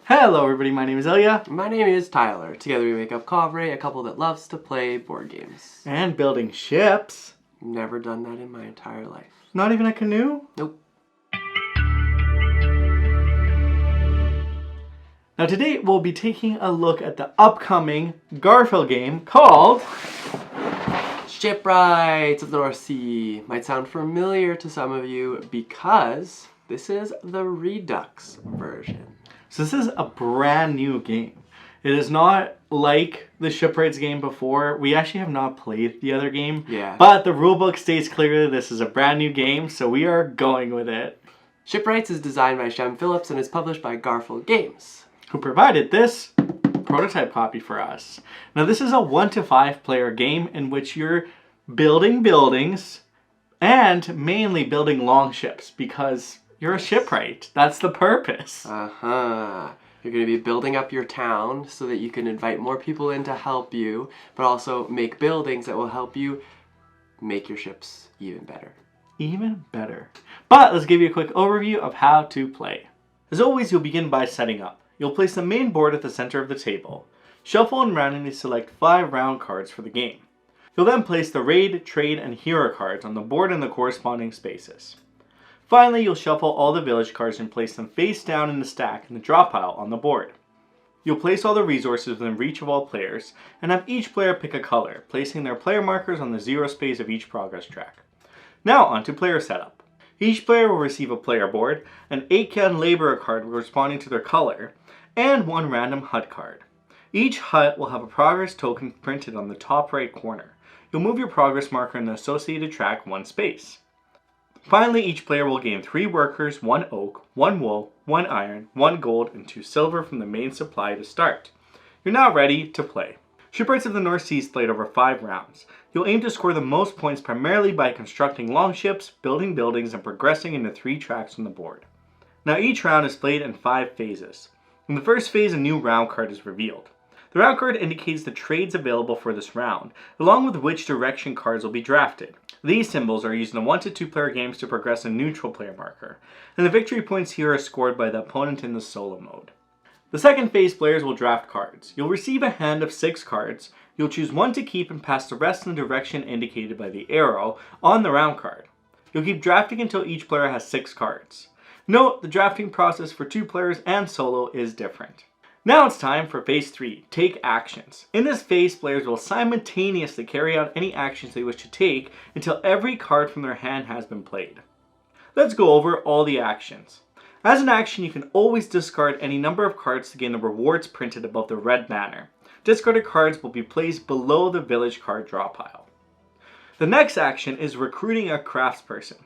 Hello everybody, my name is Ilya. My name is Tyler. Together we make up Kovray, a couple that loves to play board games. And building ships. Never done that in my entire life. Not even a canoe? Nope. Now today we'll be taking a look at the upcoming Garphill game called Shipwrights of the North Sea. Might sound familiar to some of you because this is the Redux version. So this is a brand new game. It is not like the Shipwrights game before. We actually have not played the other game. Yeah. But the rulebook states clearly this is a brand new game, so we are going with it. Shipwrights is designed by Shem Phillips and is published by Garphill Games, who provided this prototype copy for us. Now this is a 1 to 5 player game in which you're building buildings and mainly building longships because you're a shipwright. That's the purpose. You're going to be building up your town so that you can invite more people in to help you, but also make buildings that will help you make your ships even better. Even better. But let's give you a quick overview of how to play. As always, you'll begin by setting up. You'll place the main board at the center of the table. Shuffle and randomly select 5 round cards for the game. You'll then place the raid, trade, and hero cards on the board in the corresponding spaces. Finally, you'll shuffle all the village cards and place them face down in the stack in the draw pile on the board. You'll place all the resources within reach of all players, and have each player pick a color, placing their player markers on the 0 space of each progress track. Now on to player setup. Each player will receive a player board, an 8-can laborer card corresponding to their color, and 1 random hut card. Each hut will have a progress token printed on the top right corner. You'll move your progress marker in the associated track 1 space. Finally, each player will gain 3 workers, 1 oak, 1 wool, 1 iron, 1 gold, and 2 silver from the main supply to start. You're now ready to play. Shipwrights of the North Sea is played over 5 rounds. You'll aim to score the most points primarily by constructing longships, building buildings, and progressing into 3 tracks on the board. Now each round is played in 5 phases. In the first phase, a new round card is revealed. The round card indicates the trades available for this round, along with which direction cards will be drafted. These symbols are used in 1 to 2 player games to progress a neutral player marker, and the victory points here are scored by the opponent in the solo mode. The second phase, players will draft cards. You'll receive a hand of 6 cards. You'll choose 1 to keep and pass the rest in the direction indicated by the arrow on the round card. You'll keep drafting until each player has 6 cards. Note, the drafting process for 2 players and solo is different. Now it's time for phase 3, take actions. In this phase, players will simultaneously carry out any actions they wish to take until every card from their hand has been played. Let's go over all the actions. As an action, you can always discard any number of cards to gain the rewards printed above the red banner. Discarded cards will be placed below the village card draw pile. The next action is recruiting a craftsperson.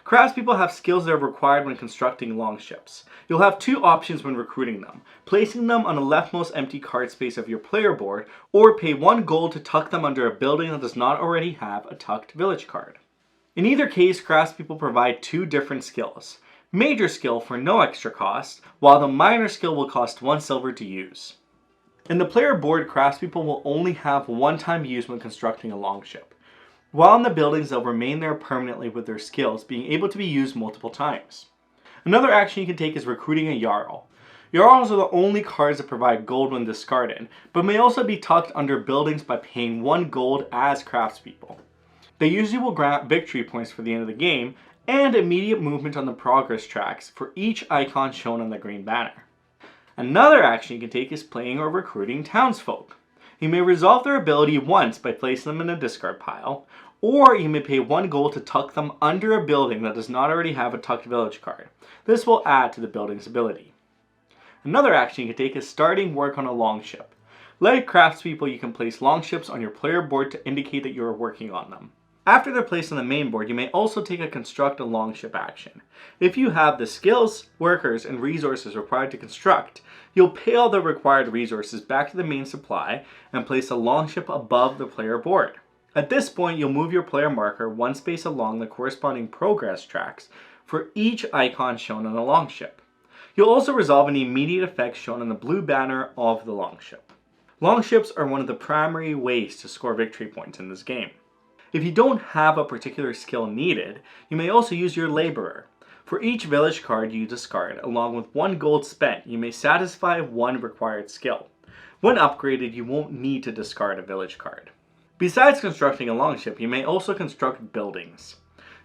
Craftspeople have skills that are required when constructing longships. You'll have 2 options when recruiting them: placing them on the leftmost empty card space of your player board, or pay 1 gold to tuck them under a building that does not already have a tucked village card. In either case, craftspeople provide 2 different skills. Major skill for no extra cost, while the minor skill will cost 1 silver to use. In the player board, craftspeople will only have one-time use when constructing a longship. While in the buildings, they'll remain there permanently with their skills being able to be used multiple times. Another action you can take is recruiting a Jarl. Jarls are the only cards that provide gold when discarded, but may also be tucked under buildings by paying 1 gold as craftspeople. They usually will grant victory points for the end of the game, and immediate movement on the progress tracks for each icon shown on the green banner. Another action you can take is playing or recruiting townsfolk. You may resolve their ability once by placing them in a discard pile, or you may pay 1 gold to tuck them under a building that does not already have a tucked village card. This will add to the building's ability. Another action you can take is starting work on a longship. Like craftspeople, you can place longships on your player board to indicate that you are working on them. After they're placed on the main board, you may also take a construct a longship action. If you have the skills, workers, and resources required to construct, you'll pay all the required resources back to the main supply and place a longship above the player board. At this point, you'll move your player marker 1 space along the corresponding progress tracks for each icon shown on the longship. You'll also resolve any immediate effects shown on the blue banner of the longship. Longships are one of the primary ways to score victory points in this game. If you don't have a particular skill needed, you may also use your laborer. For each village card you discard, along with 1 gold spent, you may satisfy 1 required skill. When upgraded, you won't need to discard a village card. Besides constructing a longship, you may also construct buildings.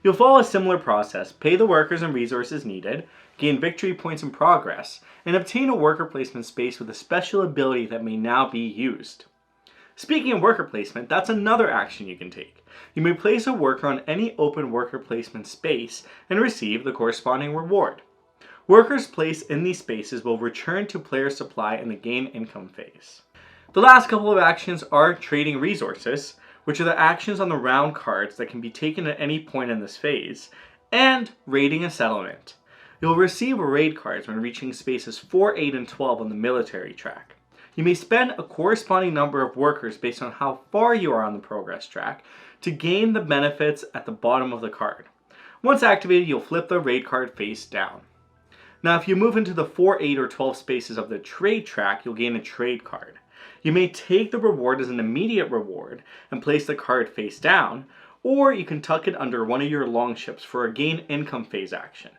You'll follow a similar process, pay the workers and resources needed, gain victory points and progress, and obtain a worker placement space with a special ability that may now be used. Speaking of worker placement, that's another action you can take. You may place a worker on any open worker placement space and receive the corresponding reward. Workers placed in these spaces will return to player supply in the gain income phase. The last couple of actions are trading resources, which are the actions on the round cards that can be taken at any point in this phase, and raiding a settlement. You'll receive raid cards when reaching spaces 4, 8, and 12 on the military track. You may spend a corresponding number of workers based on how far you are on the progress track to gain the benefits at the bottom of the card. Once activated, you'll flip the raid card face down. Now, if you move into the 4, 8, or 12 spaces of the trade track, you'll gain a trade card. You may take the reward as an immediate reward and place the card face down, or you can tuck it under one of your longships for a gain income phase action.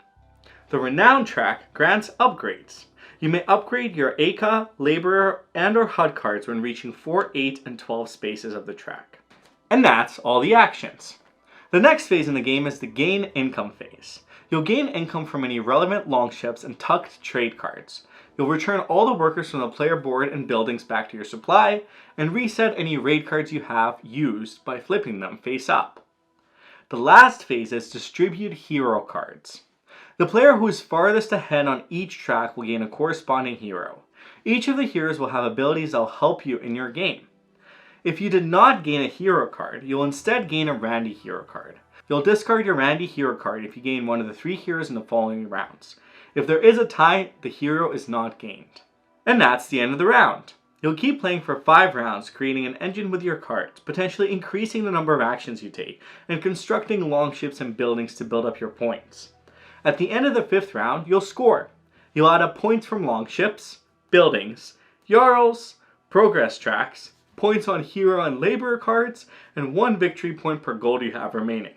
The renown track grants upgrades. You may upgrade your ACA, Laborer, and or HUD cards when reaching 4, 8, and 12 spaces of the track. And that's all the actions. The next phase in the game is the gain income phase. You'll gain income from any relevant longships and tucked trade cards. You'll return all the workers from the player board and buildings back to your supply, and reset any raid cards you have used by flipping them face up. The last phase is distribute hero cards. The player who is farthest ahead on each track will gain a corresponding hero. Each of the heroes will have abilities that will help you in your game. If you did not gain a hero card, you'll instead gain a Randy hero card. You'll discard your Randy hero card if you gain one of the 3 heroes in the following rounds. If there is a tie, the hero is not gained. And that's the end of the round. You'll keep playing for 5 rounds, creating an engine with your cards, potentially increasing the number of actions you take, and constructing longships and buildings to build up your points. At the end of the 5th round, you'll score. You'll add up points from longships, buildings, Jarls, progress tracks, points on hero and laborer cards, and 1 victory point per gold you have remaining.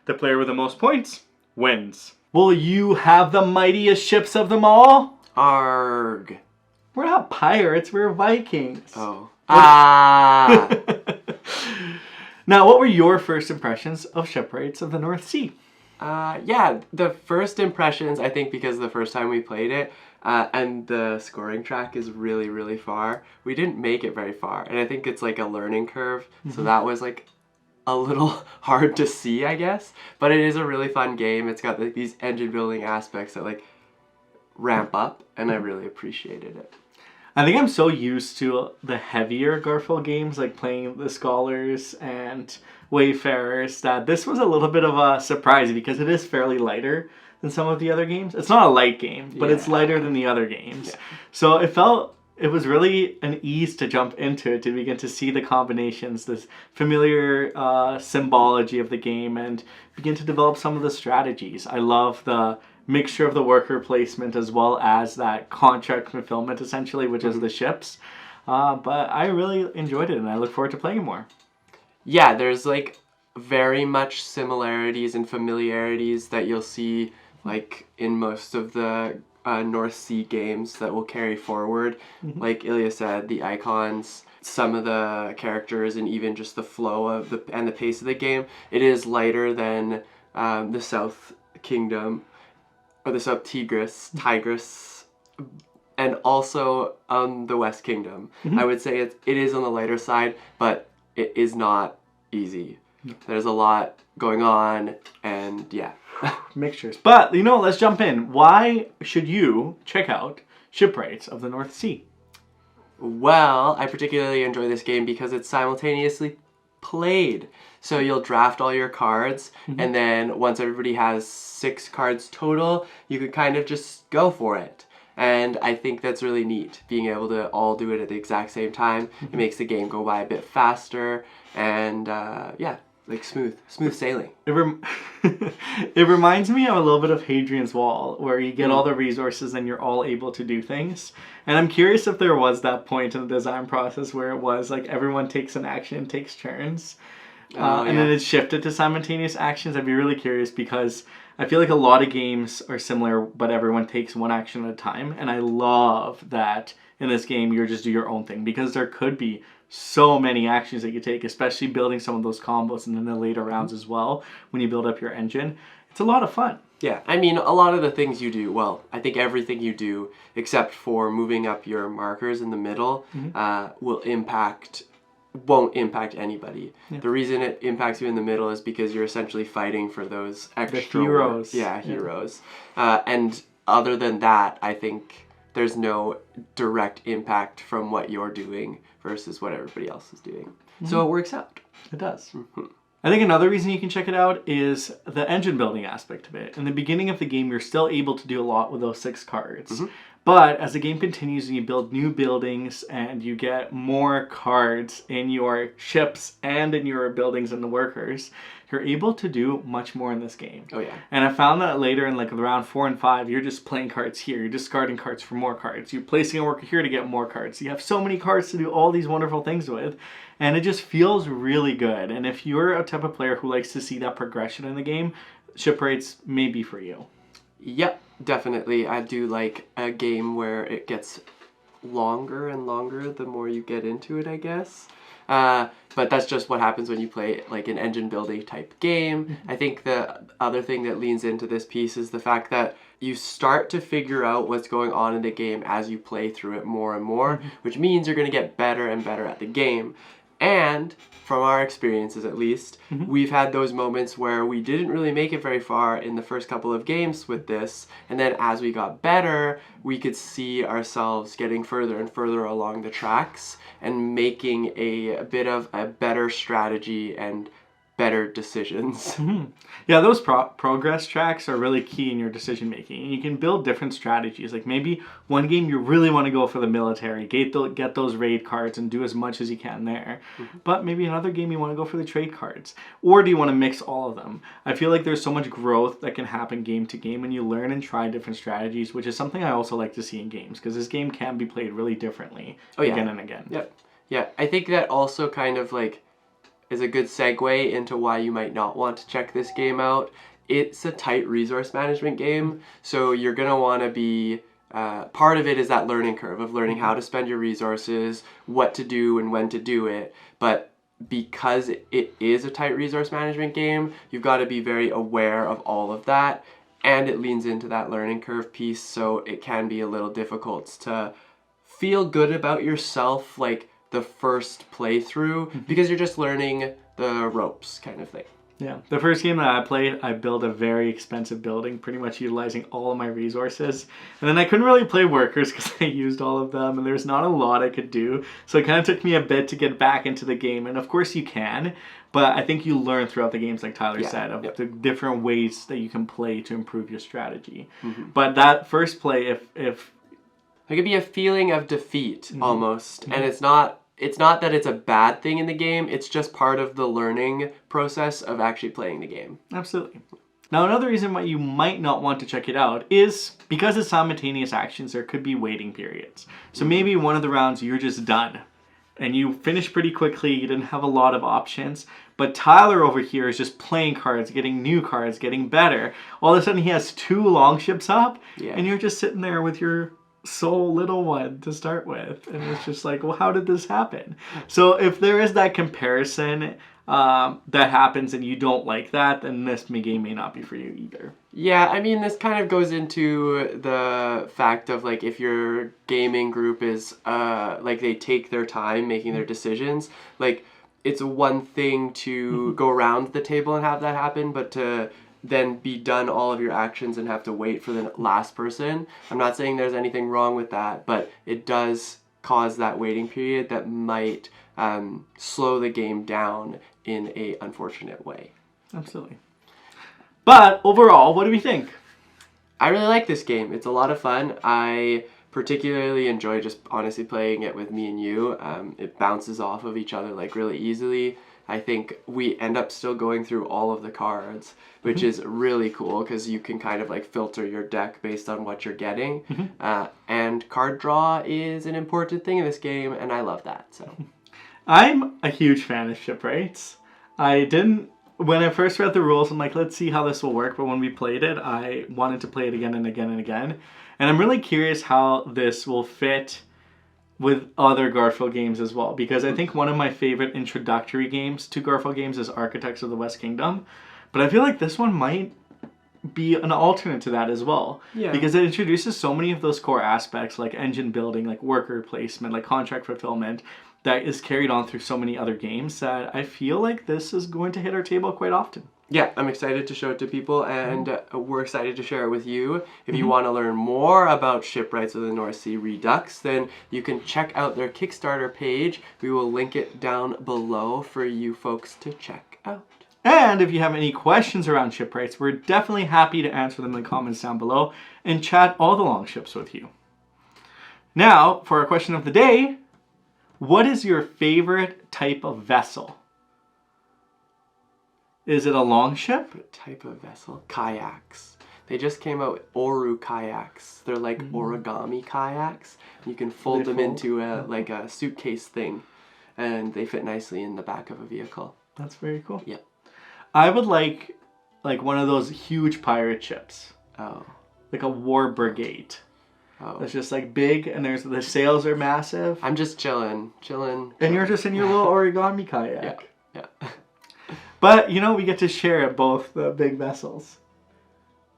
The player with the most points wins. Will you have the mightiest ships of them all? Arg. We're not pirates, we're Vikings. Oh. Ah. Now, what were your first impressions of Shipwrights of the North Sea? Yeah, the first impressions, I think because the first time we played it, and the scoring track is really, really far, we didn't make it very far. And I think it's like a learning curve, so that was like a little hard to see, I guess. But it is a really fun game. It's got like these engine building aspects that like ramp up, and I really appreciated it. I think I'm so used to the heavier Garphill games, like playing the Scholars and Wayfarers, that this was a little bit of a surprise because it is fairly lighter than some of the other games. It's not a light game, but it's lighter than the other games. Yeah. So it was really an ease to jump into it, to begin to see the combinations, this familiar symbology of the game, and begin to develop some of the strategies. I love the mixture of the worker placement as well as that contract fulfillment, essentially, which is the ships. But I really enjoyed it, and I look forward to playing more. Yeah, there's like very much similarities and familiarities that you'll see like in most of the North Sea games that will carry forward. Like Ilya said, the icons, some of the characters, and even just the flow of and the pace of the game. It is lighter than the South Kingdom, or the South Tigris, and also the West Kingdom. I would say it is on the lighter side, but it is not easy. There's a lot going on, and yeah. Mixtures. But, let's jump in. Why should you check out Shipwrights of the North Sea? Well, I particularly enjoy this game because it's simultaneously played. So you'll draft all your cards, and then once everybody has 6 cards total, you could kind of just go for it. And I think that's really neat, being able to all do it at the exact same time. It makes the game go by a bit faster, and yeah, like smooth sailing. It reminds me of a little bit of Hadrian's Wall, where you get all the resources and you're all able to do things. And I'm curious if there was that point in the design process where it was like everyone takes an action and takes turns. And then it's shifted to simultaneous actions. I'd be really curious because I feel like a lot of games are similar, but everyone takes one action at a time. And I love that in this game, you just do your own thing because there could be so many actions that you take, especially building some of those combos and in the later rounds as well when you build up your engine. It's a lot of fun. Yeah, I mean, a lot of the things you do, well, I think everything you do, except for moving up your markers in the middle, won't impact anybody. Yeah. The reason it impacts you in the middle is because you're essentially fighting for those extra heroes. Heroes. And other than that, I think there's no direct impact from what you're doing versus what everybody else is doing. So it works out. It does. I think another reason you can check it out is the engine building aspect of it. In the beginning of the game, you're still able to do a lot with those 6 cards. But as the game continues and you build new buildings and you get more cards in your ships and in your buildings and the workers, you're able to do much more in this game. Oh yeah. And I found that later in like round 4 and 5, you're just playing cards here. You're discarding cards for more cards. You're placing a worker here to get more cards. You have so many cards to do all these wonderful things with. And it just feels really good. And if you're a type of player who likes to see that progression in the game, Shipwrights may be for you. Yep, definitely. I do like a game where it gets longer and longer the more you get into it, I guess. But that's just what happens when you play like an engine building type game. I think the other thing that leans into this piece is the fact that you start to figure out what's going on in the game as you play through it more and more, which means you're going to get better and better at the game. And from our experiences at least, we've had those moments where we didn't really make it very far in the first couple of games with this, and then as we got better, we could see ourselves getting further and further along the tracks and making a bit of a better strategy and better decisions. Yeah, those progress tracks are really key in your decision making. And you can build different strategies. Like maybe one game you really want to go for the military, get those raid cards and do as much as you can there. But maybe another game you want to go for the trade cards. Or do you want to mix all of them? I feel like there's so much growth that can happen game to game when you learn and try different strategies, which is something I also like to see in games because this game can be played really differently again and again. Yep. Yeah, I think that also kind of like is a good segue into why you might not want to check this game out. It's a tight resource management game, so you're going to want to be, part of it is that learning curve of learning how to spend your resources, what to do and when to do it, but because it is a tight resource management game, you've got to be very aware of all of that, and it leans into that learning curve piece, so it can be a little difficult to feel good about yourself, like, the first playthrough because you're just learning the ropes kind of thing. Yeah, the first game that I played, I built a very expensive building, pretty much utilizing all of my resources. And then I couldn't really play workers because I used all of them and there's not a lot I could do. So it kind of took me a bit to get back into the game. And of course you can, but I think you learn throughout the games, like Tyler said, of the different ways that you can play to improve your strategy. But that first play, if it could be a feeling of defeat almost, and it's not that it's a bad thing in the game, it's just part of the learning process of actually playing the game. Absolutely. Now another reason why you might not want to check it out is because it's simultaneous actions, there could be waiting periods. So maybe one of the rounds you're just done and you finish pretty quickly, you didn't have a lot of options, but Tyler over here is just playing cards, getting new cards, getting better. All of a sudden he has 2 Longships up and you're just sitting there with your sole little one to start with, and it's just like, well, how did this happen? So if there is that comparison that happens and you don't like that, then this game may not be for you either. Yeah, I mean, this kind of goes into the fact of like if your gaming group is like they take their time making their decisions, like it's one thing to go around the table and have that happen, but to then be done all of your actions and have to wait for the last person. I'm not saying there's anything wrong with that, but it does cause that waiting period that might slow the game down in a unfortunate way. Absolutely. But overall, what do we think? I really like this game. It's a lot of fun. I particularly enjoy just honestly playing it with me and you. It bounces off of each other like really easily. I think we end up still going through all of the cards, which is really cool because you can kind of like filter your deck based on what you're getting. And card draw is an important thing in this game, and I love that. So, I'm a huge fan of Shipwrights. I didn't when I first read the rules, I'm like, let's see how this will work. But when we played it, I wanted to play it again and again and again. And I'm really curious how this will fit with other Garphill games as well. Because I think one of my favorite introductory games to Garphill games is Architects of the West Kingdom. But I feel like this one might be an alternate to that as well. Yeah. Because it introduces so many of those core aspects like engine building, like worker placement, like contract fulfillment, that is carried on through so many other games that I feel like this is going to hit our table quite often. Yeah, I'm excited to show it to people, and we're excited to share it with you. If you want to learn more about Shipwrights of the North Sea Redux, then you can check out their Kickstarter page. We will link it down below for you folks to check out. And if you have any questions around Shipwrights, we're definitely happy to answer them in the comments down below and chat all the Longships with you. Now, for our question of the day, what is your favorite type of vessel? Is it a longship? What type of vessel? Kayaks. They just came out with Oru kayaks. They're like origami kayaks. You can fold them into like a suitcase thing, and they fit nicely in the back of a vehicle. That's very cool. Yeah. I would like one of those huge pirate ships. Oh. Like a war brigade. Oh. It's just like big, and the sails are massive. I'm just chilling. And you're just in your little origami kayak. Yeah. But, you know, we get to share both the big vessels.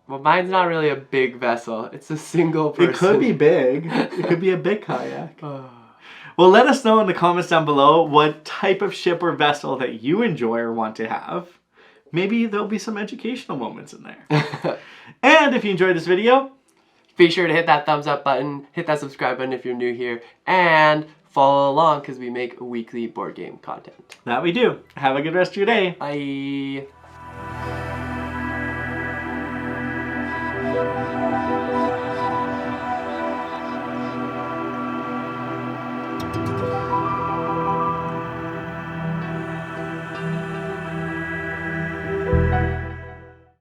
Well, mine's not really a big vessel. It's a single person. It could be big. It could be a big kayak. Well, let us know in the comments down below what type of ship or vessel that you enjoy or want to have. Maybe there'll be some educational moments in there. And if you enjoyed this video, be sure to hit that thumbs up button, hit that subscribe button if you're new here, and follow along because we make weekly board game content. That we do. Have a good rest of your day. Bye.